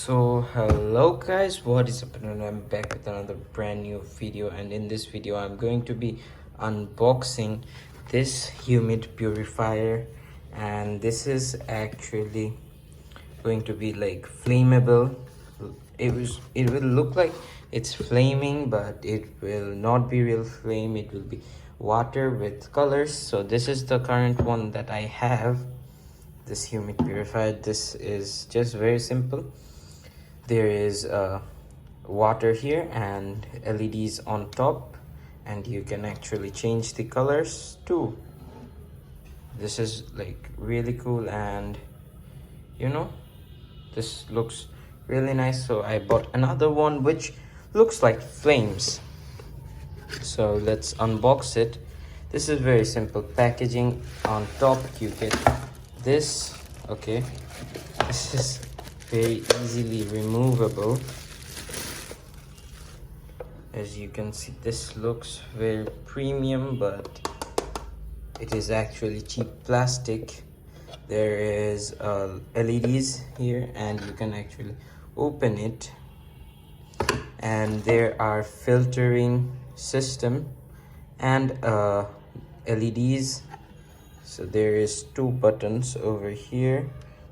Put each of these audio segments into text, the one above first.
So hello guys, what is up, and I'm back with another brand new video. And in this video I'm going to be unboxing this humid purifier, and this is actually going to be like flammable. It will look like it's flaming, but it will not be real flame. It will be water with colors. So this is the current one that I have, this humid purifier. This is just very simple. There is water here and LEDs on top, and you can actually change the colors too. This is like really cool, and this looks really nice. So I bought another one which looks like flames. So let's unbox it. This is very simple packaging. On top you get this. Okay, this is very easily removable. As you can see, this looks very premium, but it is actually cheap plastic. There is LEDs here, and you can actually open it, and there are filtering system and LEDs. So there is two buttons over here.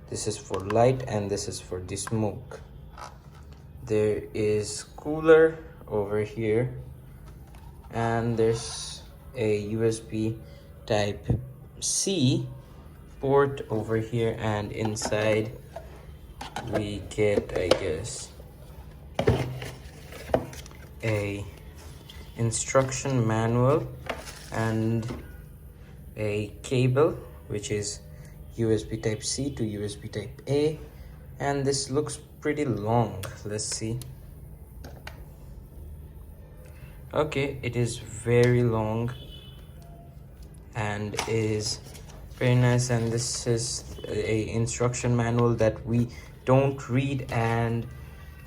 This is for light and this is for the smoke. There is cooler over here, and there's a USB type C port over here, and inside we get, I guess, a instruction manual and a cable, which is USB type C to USB type A, and this looks pretty long. Let's see. Okay, it is very long and is very nice, and this is a instruction manual that we don't read, and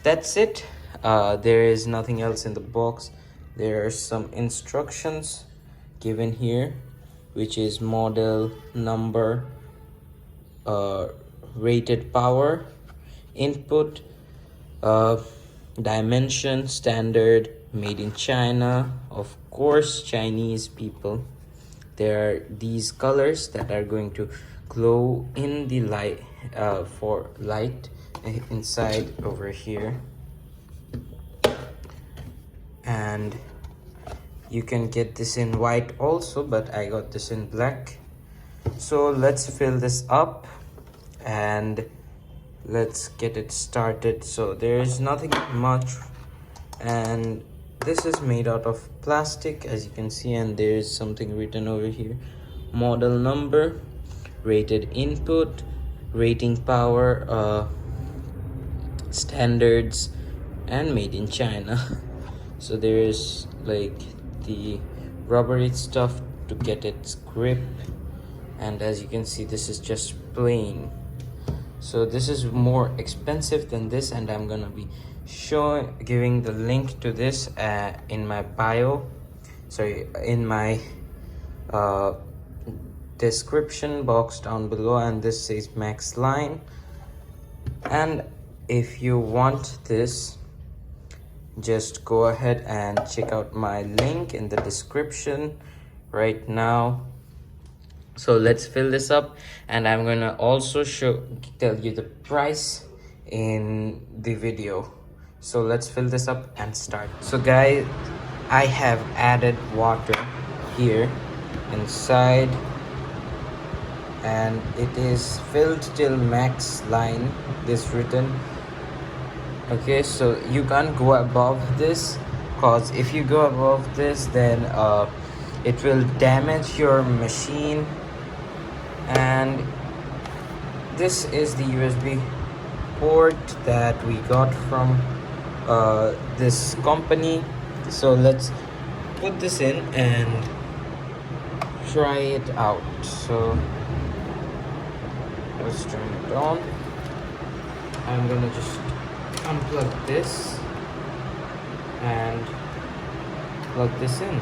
that's it. There is nothing else in the box. There are some instructions given here, which is model number, rated power, input, dimension, standard, made in China, of course, Chinese people. There are these colors that are going to glow in the light, for light inside over here, and you can get this in white also, but I got this in black. So let's fill this up and let's get it started. So there is nothing much, and this is made out of plastic, as you can see, and there is something written over here: model number, rated input, rating power, standards, and made in China. So there is like the rubbery stuff to get its grip, and as you can see, this is just plain. So this is more expensive than this, and I'm gonna be giving the link to this in my bio, sorry, in my description box down below, and this says Max Line. And if you want this, just go ahead and check out my link in the description right now. So let's fill this up, and I'm gonna also tell you the price in the video. So let's fill this up and start. So guys, I have added water here inside, and it is filled till max line, this written. Okay, so you can't go above this, because if you go above this, then it will damage your machine. And this is the USB port that we got from this company. So let's put this in and try it out. So let's turn it on. I'm gonna just unplug this and plug this in.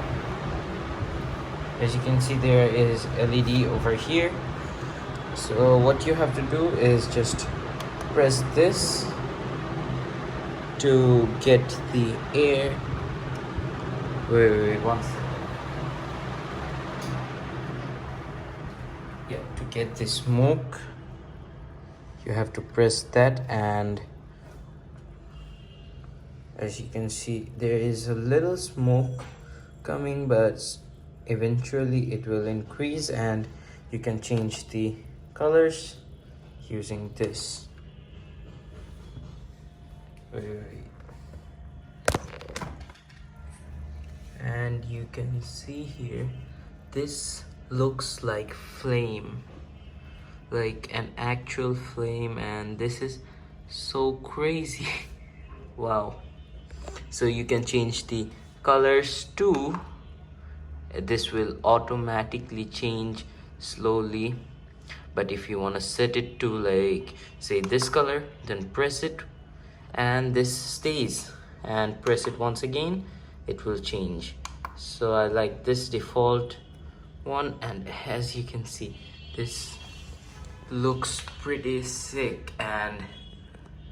As you can see, there is LED over here. So what you have to do is just press this to get the air. Wait, one second. Yeah, to get the smoke, you have to press that, and as you can see, there is a little smoke coming, but eventually it will increase, and you can change the colors using this. And you can see here, this looks like flame, like an actual flame, and this is so crazy. Wow. So you can change the colors too. This will automatically change slowly, but if you want to set it to, like, say this color, then press it and this stays, and press it once again, it will change. So I like this default one, and as you can see, this looks pretty sick and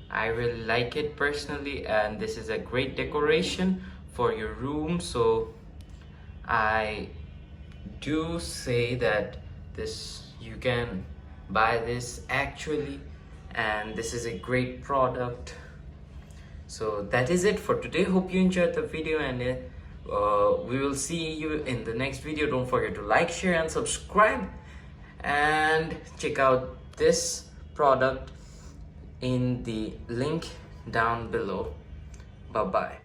I really like it personally, and this is a great decoration for your room. So I do say that you can buy this actually, and this is a great product. So that is it for today. Hope you enjoyed the video, and we will see you in the next video. Don't forget to like, share and subscribe, and check out this product in the link down below. Bye bye.